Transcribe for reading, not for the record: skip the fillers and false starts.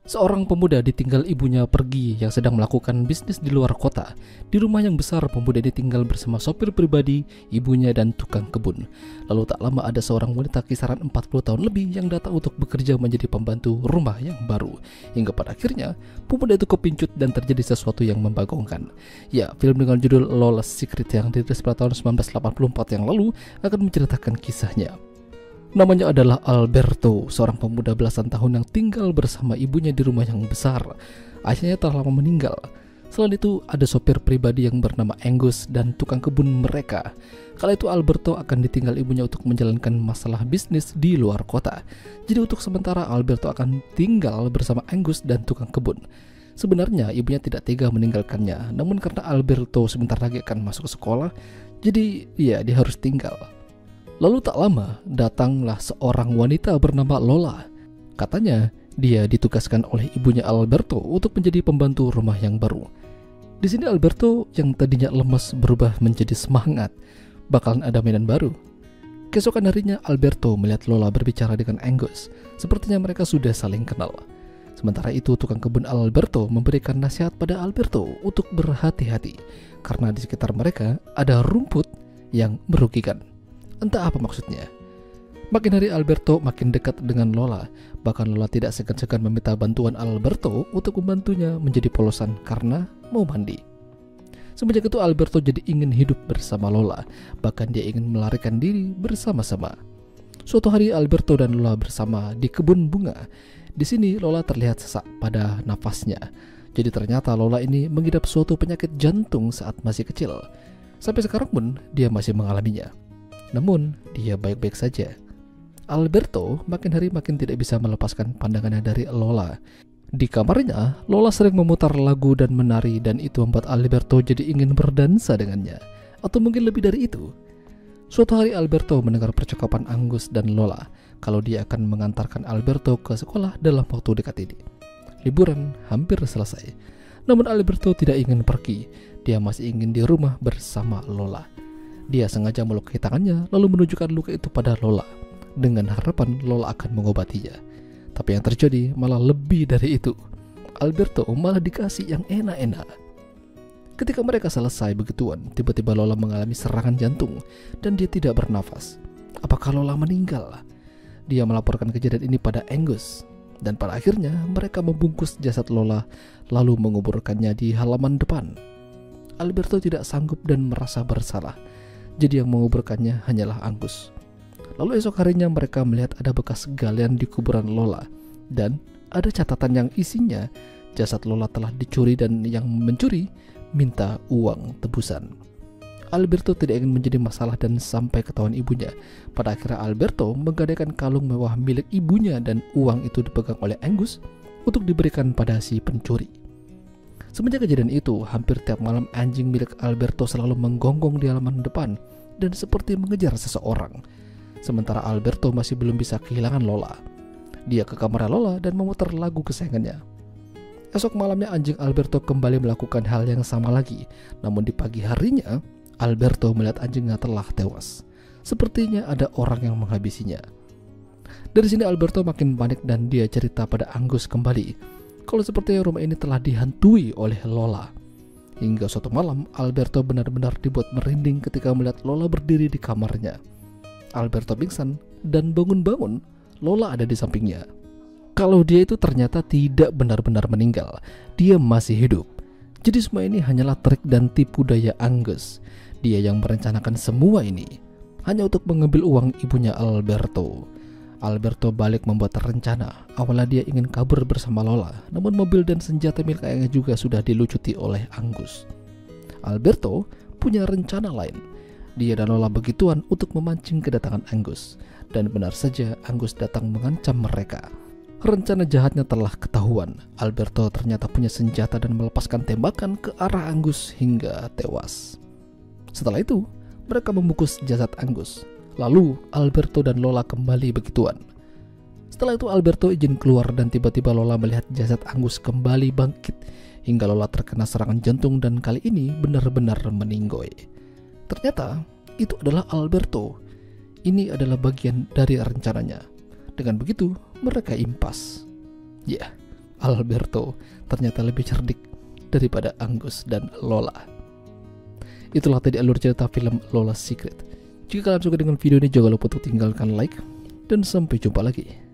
Seorang pemuda ditinggal ibunya pergi yang sedang melakukan bisnis di luar kota. Di rumah yang besar, pemuda ditinggal bersama sopir pribadi, ibunya, dan tukang kebun. Lalu tak lama ada seorang wanita kisaran 40 tahun lebih yang datang untuk bekerja menjadi pembantu rumah yang baru. Hingga pada akhirnya, pemuda itu kepincut dan terjadi sesuatu yang membagongkan. Ya, film dengan judul Lola's Secret yang dirilis pada tahun 1984 yang lalu akan menceritakan kisahnya. Namanya adalah Alberto, seorang pemuda belasan tahun yang tinggal bersama ibunya di rumah yang besar. Ayahnya telah lama meninggal. Selain itu, ada sopir pribadi yang bernama Angus dan tukang kebun mereka. Kala itu Alberto akan ditinggal ibunya untuk menjalankan masalah bisnis di luar kota. Jadi untuk sementara Alberto akan tinggal bersama Angus dan tukang kebun. Sebenarnya ibunya tidak tega meninggalkannya, namun karena Alberto sebentar lagi akan masuk ke sekolah, jadi ya dia harus tinggal. Lalu tak lama, datanglah seorang wanita bernama Lola. Katanya, dia ditugaskan oleh ibunya Alberto untuk menjadi pembantu rumah yang baru. Di sini Alberto yang tadinya lemas berubah menjadi semangat. Bakalan ada mainan baru. Keesokan harinya Alberto melihat Lola berbicara dengan Angus. Sepertinya mereka sudah saling kenal. Sementara itu tukang kebun Alberto memberikan nasihat pada Alberto untuk berhati-hati. Karena di sekitar mereka ada rumput yang merugikan. Entah apa maksudnya. Makin hari Alberto makin dekat dengan Lola. Bahkan Lola tidak segan-segan meminta bantuan Alberto untuk membantunya menjadi polosan karena mau mandi. Semenjak itu Alberto jadi ingin hidup bersama Lola. Bahkan dia ingin melarikan diri bersama-sama. Suatu hari Alberto dan Lola bersama di kebun bunga. Di sini Lola terlihat sesak pada nafasnya. Jadi ternyata Lola ini mengidap suatu penyakit jantung saat masih kecil. Sampai sekarang pun dia masih mengalaminya. Namun, dia baik-baik saja. Alberto makin hari makin tidak bisa melepaskan pandangannya dari Lola. Di kamarnya, Lola sering memutar lagu dan menari dan itu membuat Alberto jadi ingin berdansa dengannya. Atau mungkin lebih dari itu. Suatu hari Alberto mendengar percakapan Angus dan Lola kalau dia akan mengantarkan Alberto ke sekolah dalam waktu dekat ini. Liburan hampir selesai. Namun Alberto tidak ingin pergi. Dia masih ingin di rumah bersama Lola. Dia sengaja melukai tangannya lalu menunjukkan luka itu pada Lola dengan harapan Lola akan mengobatinya. Tapi yang terjadi malah lebih dari itu. Alberto malah dikasih yang enak-enak. Ketika mereka selesai begituan, tiba-tiba Lola mengalami serangan jantung dan dia tidak bernafas. Apakah Lola meninggal? Dia melaporkan kejadian ini pada Angus dan pada akhirnya mereka membungkus jasad Lola lalu menguburkannya di halaman depan. Alberto tidak sanggup dan merasa bersalah. Jadi yang menguburkannya hanyalah Angus. Lalu esok harinya mereka melihat ada bekas galian di kuburan Lola. Dan ada catatan yang isinya jasad Lola telah dicuri dan yang mencuri minta uang tebusan. Alberto tidak ingin menjadi masalah dan sampai ketahuan ibunya. Pada akhirnya Alberto menggadaikan kalung mewah milik ibunya dan uang itu dipegang oleh Angus untuk diberikan pada si pencuri. Semenjak kejadian itu, hampir tiap malam anjing milik Alberto selalu menggonggong di halaman depan dan seperti mengejar seseorang. Sementara Alberto masih belum bisa kehilangan Lola. Dia ke kamar Lola dan memutar lagu kesayangannya. Esok malamnya anjing Alberto kembali melakukan hal yang sama lagi. Namun di pagi harinya, Alberto melihat anjingnya telah tewas. Sepertinya ada orang yang menghabisinya. Dari sini Alberto makin panik dan dia cerita pada Angus kembali kalau sepertinya rumah ini telah dihantui oleh Lola. Hingga suatu malam, Alberto benar-benar dibuat merinding ketika melihat Lola berdiri di kamarnya. Alberto pingsan dan bangun-bangun, Lola ada di sampingnya. Kalau dia itu ternyata tidak benar-benar meninggal, dia masih hidup. Jadi semua ini hanyalah trik dan tipu daya Angus. Dia yang merencanakan semua ini hanya untuk mengambil uang ibunya Alberto. Alberto balik membuat rencana. Awalnya dia ingin kabur bersama Lola, namun mobil dan senjata milik ayahnya juga sudah dilucuti oleh Angus. Alberto punya rencana lain. Dia dan Lola begituan untuk memancing kedatangan Angus. Dan benar saja Angus datang mengancam mereka. Rencana jahatnya telah ketahuan. Alberto ternyata punya senjata dan melepaskan tembakan ke arah Angus hingga tewas. Setelah itu, mereka membungkus jasad Angus. Lalu Alberto dan Lola kembali begituan. Setelah itu Alberto izin keluar dan tiba-tiba Lola melihat jasad Angus kembali bangkit hingga Lola terkena serangan jantung dan kali ini benar-benar meninggoy. Ternyata itu adalah Alberto. Ini adalah bagian dari rencananya. Dengan begitu mereka impas. Ya, Alberto ternyata lebih cerdik daripada Angus dan Lola. Itulah tadi alur cerita film Lola's Secret. Jika kalian suka dengan video ini, jangan lupa untuk tinggalkan like, dan sampai jumpa lagi.